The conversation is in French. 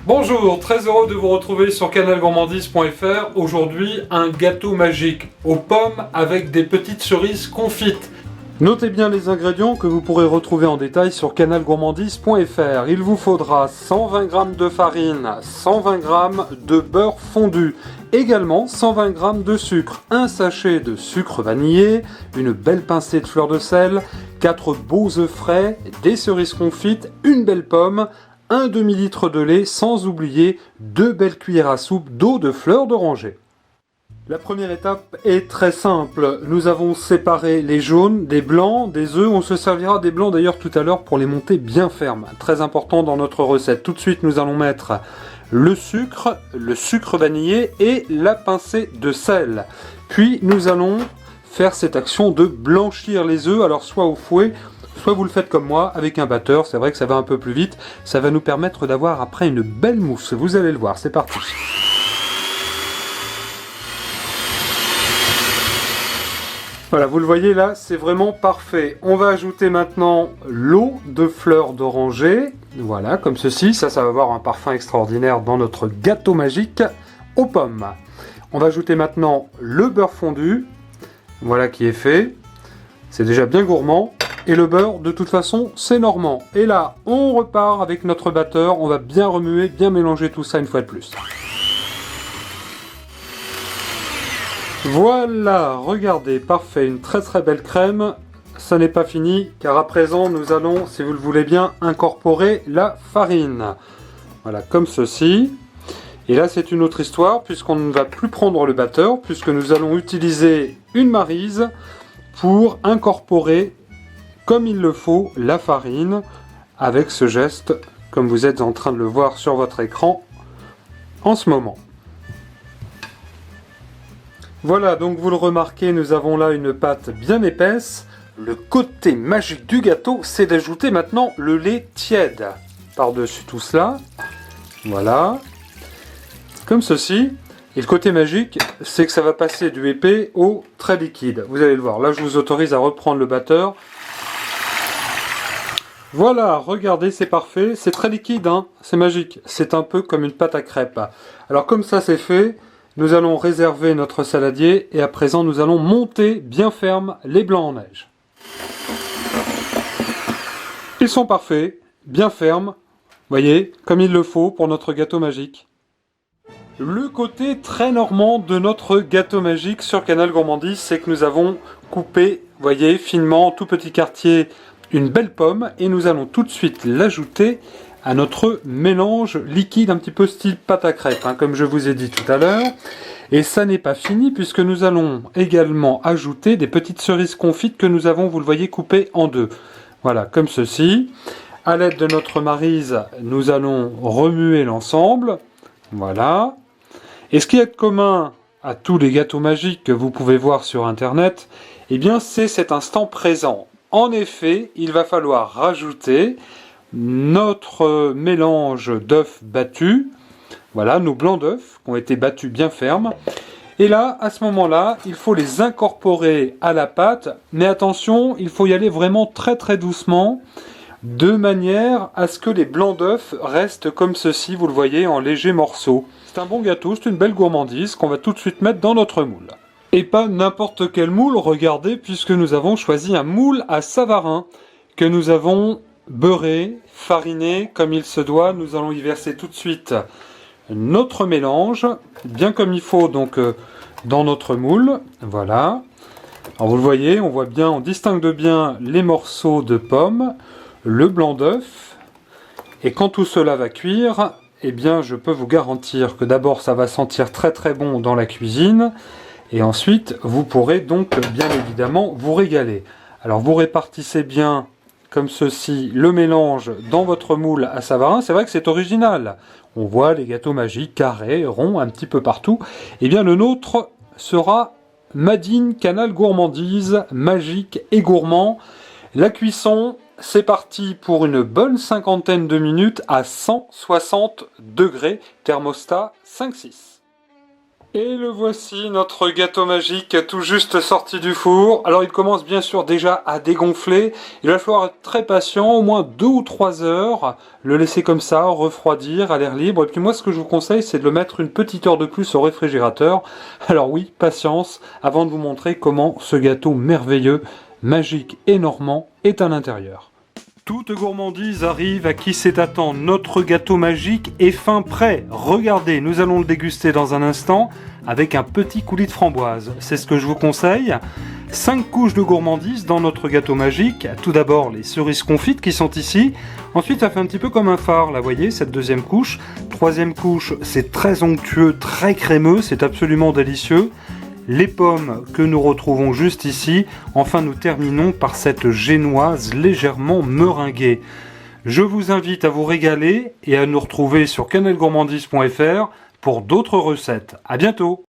Bonjour, très heureux de vous retrouver sur canalgourmandise.fr. Aujourd'hui, un gâteau magique aux pommes avec des petites cerises confites. Notez bien les ingrédients que vous pourrez retrouver en détail sur canalgourmandise.fr. Il vous faudra 120 g de farine, 120 g de beurre fondu, également 120 g de sucre, un sachet de sucre vanillé, une belle pincée de fleur de sel, 4 beaux œufs frais, des cerises confites, une belle pomme, un demi-litre de lait, sans oublier 2 belles cuillères à soupe d'eau de fleur d'oranger. La première étape est très simple. Nous avons séparé les jaunes des blancs, des œufs. On se servira des blancs d'ailleurs tout à l'heure pour les monter bien fermes. Très important dans notre recette. Tout de suite, nous allons mettre le sucre vanillé et la pincée de sel. Puis nous allons faire cette action de blanchir les œufs, alors soit au fouet, soit vous le faites comme moi, avec un batteur. C'est vrai que ça va un peu plus vite. Ça va nous permettre d'avoir après une belle mousse. Vous allez le voir, c'est parti. Voilà, vous le voyez là, c'est vraiment parfait. On va ajouter maintenant l'eau de fleur d'oranger. Voilà, comme ceci. Ça va avoir un parfum extraordinaire dans notre gâteau magique aux pommes. On va ajouter maintenant le beurre fondu. Voilà qui est fait. C'est déjà bien gourmand. Et le beurre, de toute façon, c'est normand. Et là, on repart avec notre batteur. On va bien remuer, bien mélanger tout ça une fois de plus. Voilà, regardez, parfait, une très très belle crème. Ça n'est pas fini, car à présent, nous allons, si vous le voulez bien, incorporer la farine. Voilà, comme ceci. Et là, c'est une autre histoire, puisqu'on ne va plus prendre le batteur, puisque nous allons utiliser une maryse pour incorporer comme il le faut la farine avec ce geste, comme vous êtes en train de le voir sur votre écran en ce moment. Voilà, donc vous le remarquez, nous avons là une pâte bien épaisse. Le côté magique du gâteau, c'est d'ajouter maintenant le lait tiède par-dessus tout cela. Voilà, comme ceci. Et le côté magique, c'est que ça va passer du épais au très liquide. Vous allez le voir, là je vous autorise à reprendre le batteur. Voilà, regardez, c'est parfait, c'est très liquide, hein, c'est magique, c'est un peu comme une pâte à crêpes. Alors comme ça c'est fait, nous allons réserver notre saladier et à présent nous allons monter bien ferme les blancs en neige. Ils sont parfaits, bien fermes, voyez, comme il le faut pour notre gâteau magique. Le côté très normand de notre gâteau magique sur Canal Gourmandise, c'est que nous avons coupé, voyez, finement, en tout petit quartier, une belle pomme et nous allons tout de suite l'ajouter à notre mélange liquide un petit peu style pâte à crêpes, hein, comme je vous ai dit tout à l'heure. Et ça n'est pas fini puisque nous allons également ajouter des petites cerises confites que nous avons, vous le voyez, coupées en deux. Voilà, comme ceci. À l'aide de notre maryse, nous allons remuer l'ensemble. Voilà. Et ce qui est commun à tous les gâteaux magiques que vous pouvez voir sur Internet, eh bien c'est cet instant présent. En effet, il va falloir rajouter notre mélange d'œufs battus, voilà, nos blancs d'œufs qui ont été battus bien fermes. Et là, à ce moment-là, il faut les incorporer à la pâte, mais attention, il faut y aller vraiment très très doucement, de manière à ce que les blancs d'œufs restent comme ceci, vous le voyez, en légers morceaux. C'est un bon gâteau, c'est une belle gourmandise qu'on va tout de suite mettre dans notre moule. Et pas n'importe quel moule, regardez, puisque nous avons choisi un moule à Savarin, que nous avons beurré, fariné, comme il se doit. Nous allons y verser tout de suite notre mélange, bien comme il faut, donc dans notre moule. Voilà. Alors vous le voyez, on voit bien, on distingue bien les morceaux de pommes, le blanc d'œuf. Et quand tout cela va cuire, eh bien je peux vous garantir que d'abord ça va sentir très très bon dans la cuisine. Et ensuite, vous pourrez donc bien évidemment vous régaler. Alors vous répartissez bien comme ceci le mélange dans votre moule à Savarin. C'est vrai que c'est original. On voit les gâteaux magiques, carrés, ronds, un petit peu partout. Eh bien le nôtre sera Made in Canal Gourmandise, magique et gourmand. La cuisson, c'est parti pour une bonne cinquantaine de minutes à 160 degrés, thermostat 5-6. Et le voici, notre gâteau magique tout juste sorti du four. Alors il commence bien sûr déjà à dégonfler. Il va falloir être très patient, au moins 2 ou 3 heures. Le laisser comme ça, refroidir à l'air libre. Et puis moi ce que je vous conseille c'est de le mettre une petite heure de plus au réfrigérateur. Alors oui, patience, avant de vous montrer comment ce gâteau merveilleux, magique et normand est à l'intérieur. Toute gourmandise arrive à qui sait attendre. Notre gâteau magique est fin prêt. Regardez, nous allons le déguster dans un instant avec un petit coulis de framboise. C'est ce que je vous conseille. 5 couches de gourmandise dans notre gâteau magique. Tout d'abord les cerises confites qui sont ici. Ensuite ça fait un petit peu comme un phare, là vous voyez, cette deuxième couche. Troisième couche, c'est très onctueux, très crémeux, c'est absolument délicieux. Les pommes que nous retrouvons juste ici. Enfin, nous terminons par cette génoise légèrement meringuée. Je vous invite à vous régaler et à nous retrouver sur canalgourmandise.fr pour d'autres recettes. À bientôt!